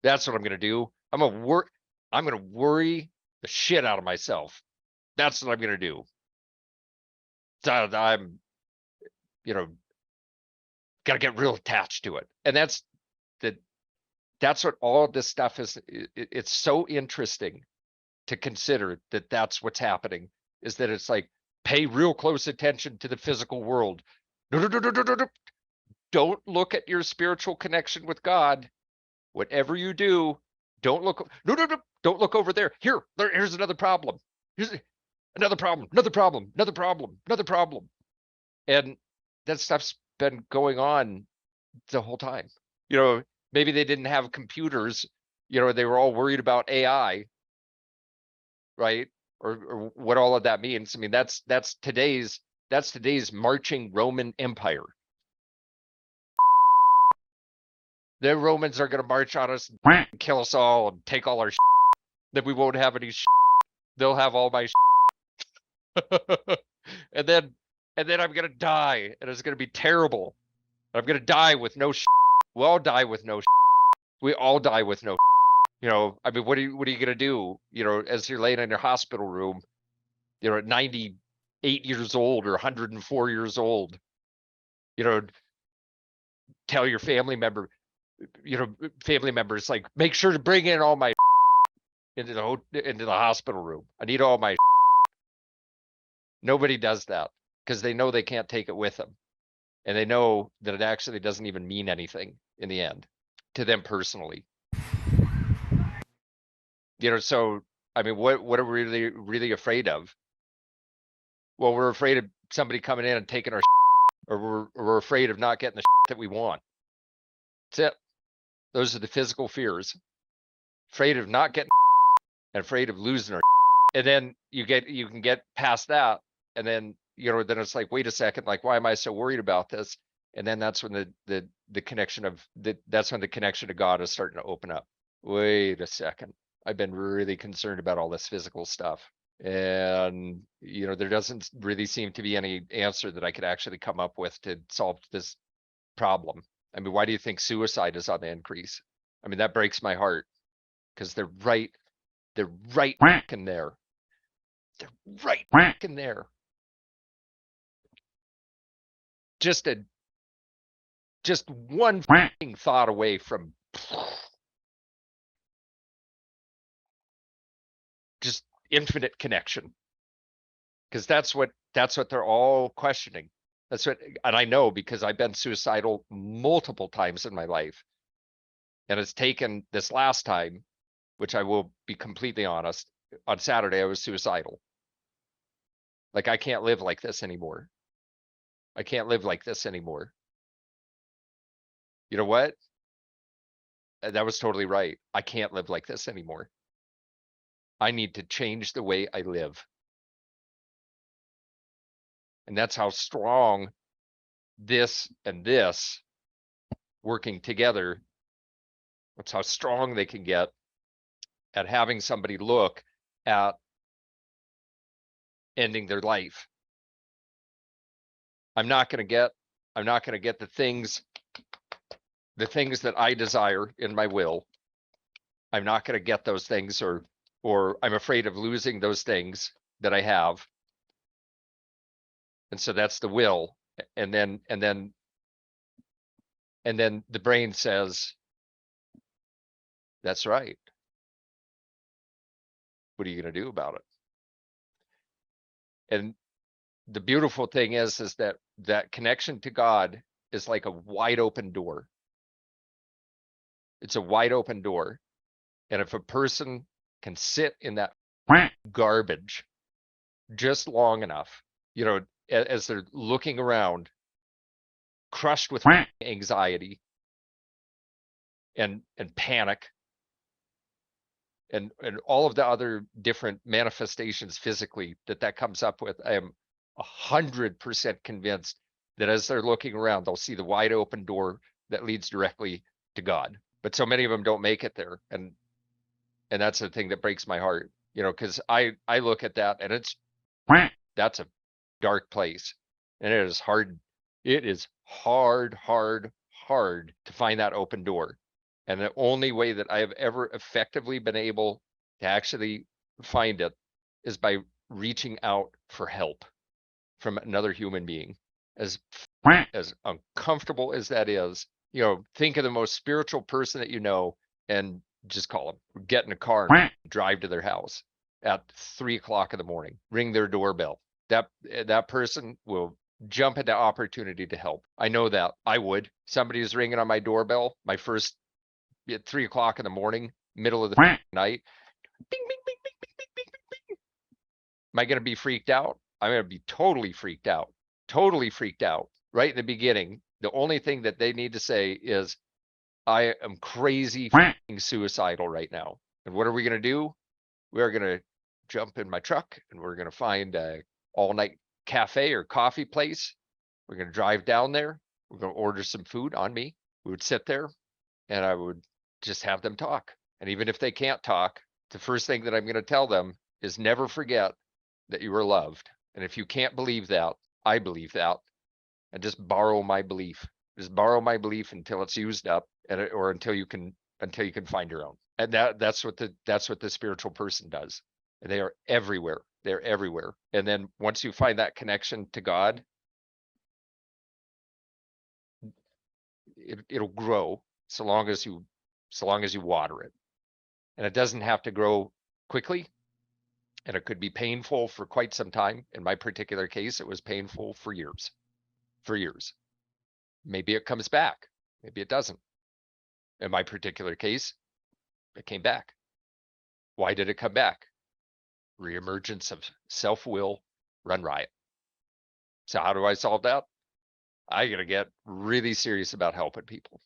That's what I'm gonna do. I'm gonna worry the shit out of myself. That's what I'm gonna do. So I'm, gotta get real attached to it. And that's what all this stuff is. It's so interesting to consider that that's what's happening, is that it's like, pay real close attention to the physical world. Don't look at your spiritual connection with God. Whatever you do, don't look. Don't look over there. Here's another problem. Here's another problem, another problem, another problem, another problem. And that stuff's been going on the whole time. Maybe they didn't have computers, they were all worried about AI, right? Or what all of that means. I mean, that's today's marching Roman Empire. The Romans are going to march on us and kill us all and take all our shit. Then we won't have any shit. They'll have all my shit. and then I'm going to die, and it's going to be terrible. I'm going to die with no shit. We all die with no shit. We all die with no shit. I mean, what are you going to do, as you're laying in your hospital room, at 98 years old or 104 years old, tell your family members, like, make sure to bring in all my into the hospital room. I need all my. Nobody does that because they know they can't take it with them. And they know that it actually doesn't even mean anything in the end to them personally. So, I mean, what are we really afraid of? Well, we're afraid of somebody coming in and taking our or we're afraid of not getting the that we want. That's it. Those are the physical fears. Afraid of not getting and afraid of losing our. And then you can get past that, and then then it's like, wait a second, like, why am I so worried about this? And then that's when the connection of that's when the connection to God is starting to open up. Wait a second, I've been really concerned about all this physical stuff, and there doesn't really seem to be any answer that I could actually come up with to solve this problem. I mean, why do you think suicide is on the increase? I mean, that breaks my heart, because they're right in there. They're right in there. Just one thought away from just infinite connection. Because that's what they're all questioning. That's what, and I know because I've been suicidal multiple times in my life. And it's taken this last time, which I will be completely honest, on Saturday I was suicidal. Like, I can't live like this anymore. I can't live like this anymore. You know what? That was totally right. I can't live like this anymore. I need to change the way I live. And that's how strong this and this working together, that's how strong they can get at having somebody look at ending their life. I'm not going to get the things that I desire in my will. I'm not going to get those things, or I'm afraid of losing those things that I have. And so that's the will. And then the brain says, that's right. What are you going to do about it? And the beautiful thing is that connection to God is like a wide open door. It's a wide open door. And if a person can sit in that garbage just long enough, as they're looking around, crushed with anxiety and panic and all of the other different manifestations physically that comes up with, I am 100% convinced that as they're looking around, they'll see the wide open door that leads directly to God. But so many of them don't make it there. And that's the thing that breaks my heart, you know, because I look at that and that's a dark place. And it is hard. It is hard to find that open door. And the only way that I have ever effectively been able to actually find it is by reaching out for help from another human being. As uncomfortable as that is, you know, think of the most spiritual person that you know and just call them, get in a car and drive to their house at 3 o'clock in the morning, ring their doorbell. That person will jump into opportunity to help. I know that I would. Somebody is ringing on my doorbell, my first at 3 o'clock in the morning, middle of the night. Bing, bing, bing, bing, bing, bing, bing, bing, bing. Am I going to be freaked out? I'm going to be totally freaked out. Totally freaked out. Right in the beginning, the only thing that they need to say is, I am crazy suicidal right now. And what are we going to do? We're going to jump in my truck and we're going to find a all-night cafe or coffee place. We're going to drive down there. We're going to order some food on me. We would sit there and I would just have them talk. And even if they can't talk, the first thing that I'm going to tell them is never forget that you are loved. And if you can't believe that, I believe that. And just borrow my belief. Just borrow my belief until it's used up, or until you can find your own. And that's what the spiritual person does. And they are everywhere. They're everywhere. And then once you find that connection to God, it'll grow so long as you water it. And it doesn't have to grow quickly. And it could be painful for quite some time. In my particular case, it was painful for years. Maybe it comes back. Maybe it doesn't. In my particular case, it came back. Why did it come back? Reemergence of self-will run riot. So how do I solve that? I gotta get really serious about helping people.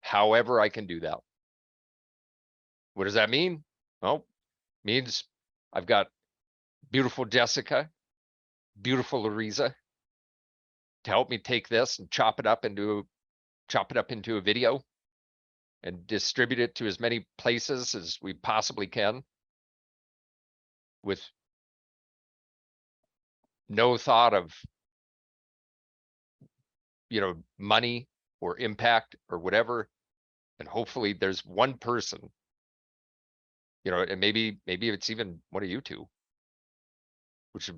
However I can do that. What does that mean? Well, means I've got beautiful Jessica, beautiful Louisa to help me take this and chop it up into a video and distribute it to as many places as we possibly can with no thought of, you know, money or impact or whatever. And hopefully there's one person, you know, and maybe it's even one of you two, which would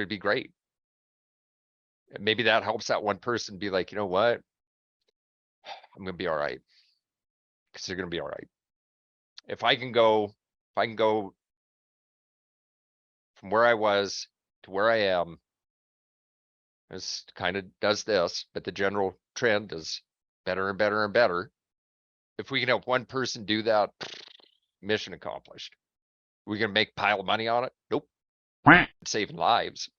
be great. And maybe that helps that one person be like, you know what? I'm gonna be all right. Because they're gonna be all right. If I can go from where I was to where I am, this kind of does this, but the general trend is better and better and better. If we can help one person do that, mission accomplished. We're gonna make a pile of money on it? Nope. Saving lives.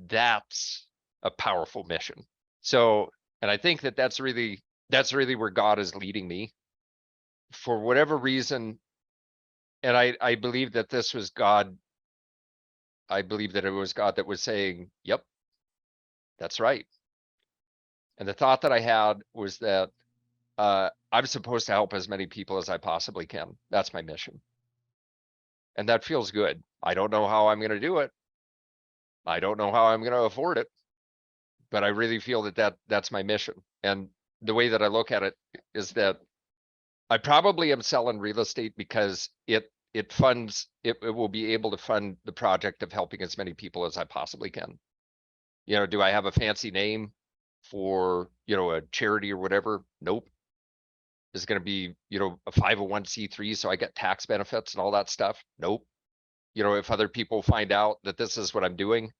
That's a powerful mission. So, and I think that's really where God is leading me. For whatever reason, and I believe that this was God. I believe that it was God that was saying, yep, that's right. And the thought that I had was that I'm supposed to help as many people as I possibly can. That's my mission. And that feels good. I don't know how I'm going to do it. I don't know how I'm going to afford it, but I really feel that's my mission. And the way that I look at it is that I probably am selling real estate because it will be able to fund the project of helping as many people as I possibly can. You know, do I have a fancy name for, you know, a charity or whatever? Nope. Is going to be, you know, a 501c3, so I get tax benefits and all that stuff? Nope. You know, if other people find out that this is what I'm doing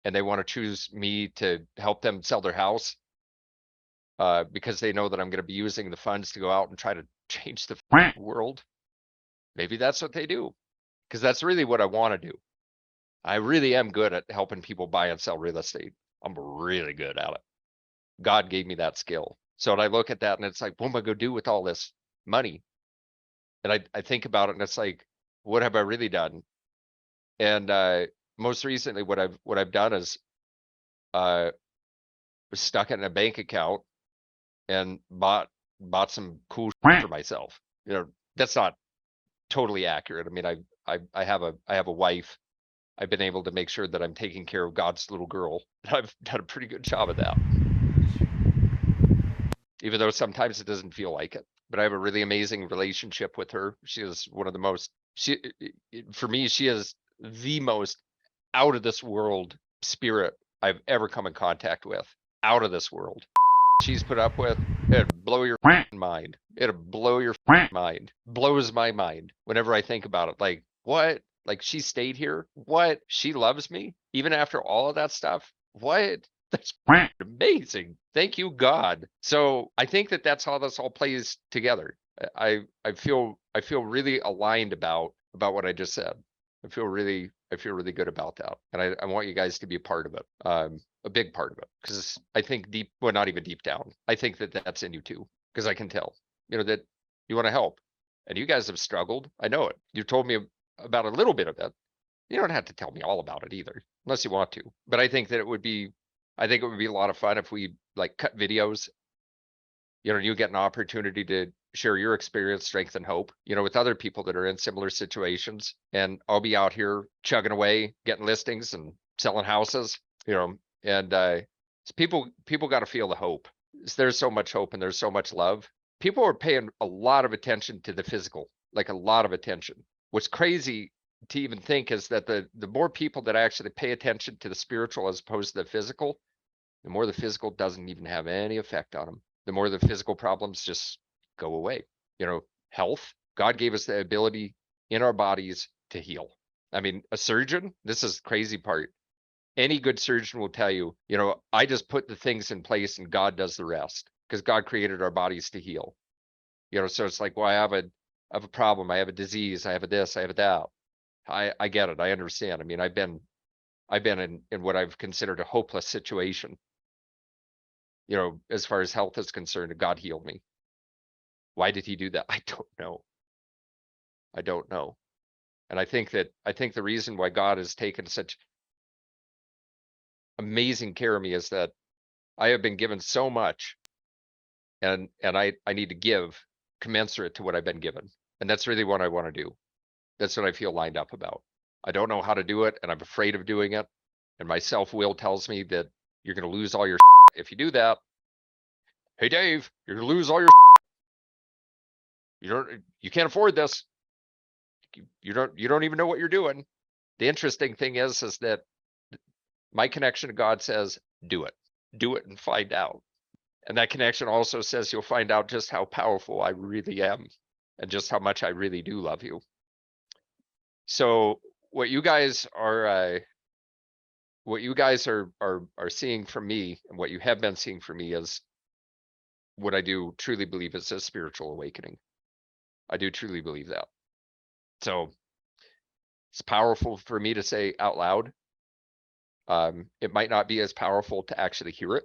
and they want to choose me to help them sell their house, because they know that I'm going to be using the funds to go out and try to change the world, maybe that's what they do, because that's really what I want to do. I really am good at helping people buy and sell real estate. I'm really good at it. God gave me that skill. So when I look at that and it's like, what am I going to do with all this money? And I think about it and it's like, what have I really done? And most recently, what I've done is stuck it in a bank account and bought some cool shit for myself. You know, that's not totally accurate. I mean, I have a wife. I've been able to make sure that I'm taking care of God's little girl. I've done a pretty good job of that. Even though sometimes it doesn't feel like it. But I have a really amazing relationship with her. She is one of the most, for me, she is the most out of this world spirit I've ever come in contact with. Out of this world. She's put up with, it'd blow your mind. It'd blow your mind. Blows my mind whenever I think about it. Like, what? Like, she stayed here? What? She loves me? Even after all of that stuff? What? That's amazing. Thank you, God. So I think that that's how this all plays together. I feel really aligned about what I just said. I feel really good about that. And I want you guys to be a part of it. A big part of it. Because I think well, not even deep down. I think that that's in you too. Because I can tell, you know, that you want to help. And you guys have struggled. I know it. You told me about a little bit of it. You don't have to tell me all about it either, unless you want to. But I think it would be a lot of fun if we like cut videos. You know, you get an opportunity to share your experience, strength, and hope, you know, with other people that are in similar situations. And I'll be out here chugging away, getting listings and selling houses, you know, and people got to feel the hope. There's so much hope and there's so much love. People are paying a lot of attention to the physical, like a lot of attention. What's crazy to even think is that the more people that actually pay attention to the spiritual as opposed to the physical, the more the physical doesn't even have any effect on them. The more the physical problems just go away. You know, health, God gave us the ability in our bodies to heal. I mean, a surgeon, this is the crazy part. Any good surgeon will tell you, you know, I just put the things in place and God does the rest because God created our bodies to heal. You know, so it's like, well, I have a problem. I have a disease. I have a this, I have a that. I get it. I understand. I mean, I've been in what I've considered a hopeless situation. You know, as far as health is concerned, God healed me. Why did he do that? I don't know. I don't know. And I think the reason why God has taken such amazing care of me is that I have been given so much and I need to give commensurate to what I've been given. And that's really what I want to do. That's what I feel lined up about. I don't know how to do it and I'm afraid of doing it. And my self-will tells me that you're going to lose all your if you do that. Hey, Dave, you're going to lose all your you can't afford this. You don't even know what you're doing. The interesting thing is that my connection to God says, do it and find out. And that connection also says you'll find out just how powerful I really am and just how much I really do love you. So what you guys are seeing from me and what you have been seeing from me is what I do truly believe is a spiritual awakening. I do truly believe that. So it's powerful for me to say out loud. It might not be as powerful to actually hear it.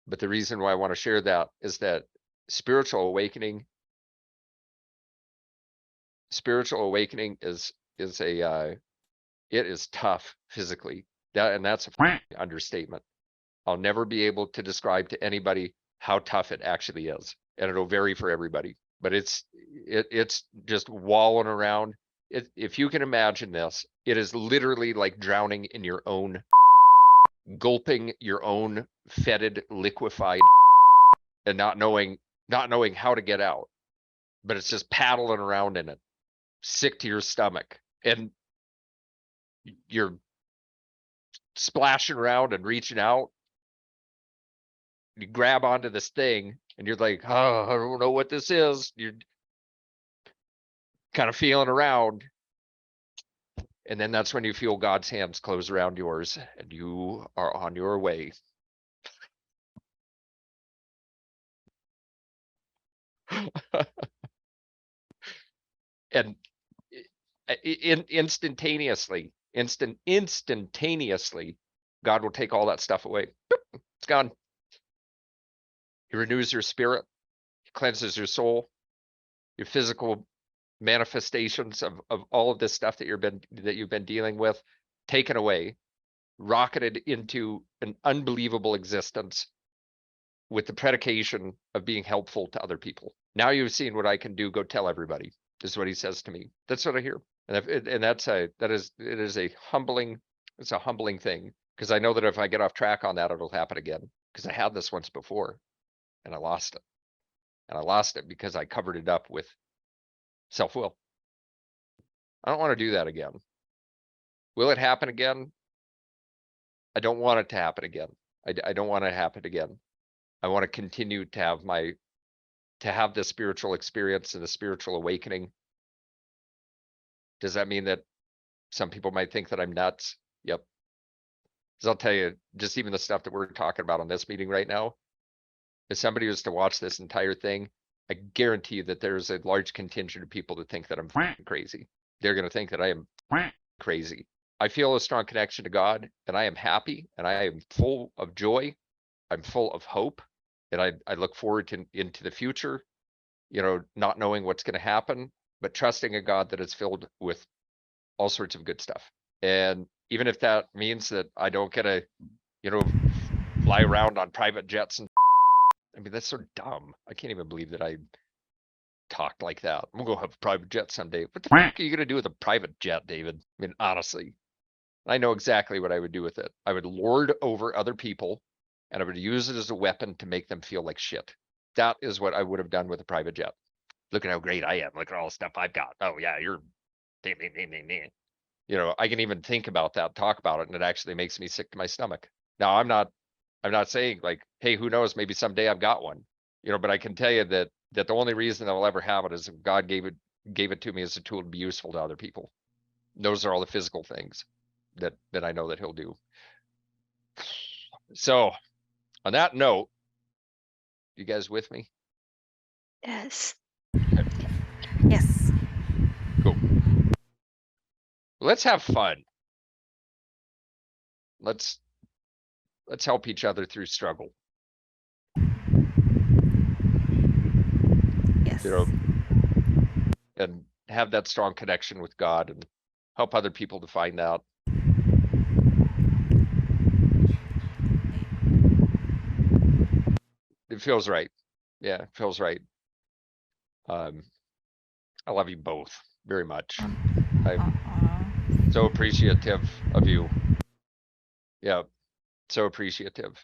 But the reason why I want to share that is that spiritual awakening is it is tough physically. That's a understatement. I'll never be able to describe to anybody how tough it actually is. And it'll vary for everybody. But it's just walling around. If you can imagine this, it is literally like drowning in your own, gulping your own fetid, liquefied, and not knowing how to get out. But it's just paddling around in it, sick to your stomach, and you're splashing around and reaching out. You grab onto this thing and you're like, oh, I don't know what this is. You're kind of feeling around. And then that's when you feel God's hands close around yours and you are on your way. And instantaneously, instantaneously, God will take all that stuff away. Boop, it's gone. He renews your spirit. He cleanses your soul, your physical manifestations of all of this stuff that you've been dealing with, taken away, rocketed into an unbelievable existence with the predication of being helpful to other people. Now you've seen what I can do. Go tell everybody. This is what he says to me. That's what I hear. And it is a humbling thing, because I know that if I get off track on that, it'll happen again, because I had this once before and I lost it. And I lost it because I covered it up with self-will. I don't want to do that again. Will it happen again? I don't want it to happen again. I don't want it to happen again. I want to continue to have this spiritual experience and the spiritual awakening. Does that mean that some people might think that I'm nuts? Yep. Because I'll tell you, just even the stuff that we're talking about on this meeting right now, if somebody was to watch this entire thing, I guarantee you that there's a large contingent of people that think that I'm crazy. They're going to think that I am crazy. I feel a strong connection to God, and I am happy, and I am full of joy. I'm full of hope, and I look forward into the future, not knowing what's going to happen, but trusting a God that is filled with all sorts of good stuff. And even if that means that I don't get to, fly around on private jets and I mean, that's so dumb. I can't even believe that I talked like that. I'm gonna go have a private jet someday. What the fuck are you gonna do with a private jet, David? I mean, honestly, I know exactly what I would do with it. I would lord over other people, and I would use it as a weapon to make them feel like shit. That is what I would have done with a private jet. Look at how great I am. Look at all the stuff I've got. Oh yeah, you're, I can even think about that, talk about it, and it actually makes me sick to my stomach. Now, I'm not saying like, hey, who knows, maybe someday I've got one, but I can tell you that the only reason I'll ever have it is if God gave it to me as a tool to be useful to other people. Those are all the physical things that I know that he'll do. So on that note, you guys with me? Yes. Yes. Cool. Let's have fun. Let's help each other through struggle. Yes. And have that strong connection with God and help other people to find out. It feels right. Yeah, it feels right. I love you both very much. I'm so appreciative of you. Yeah, so appreciative.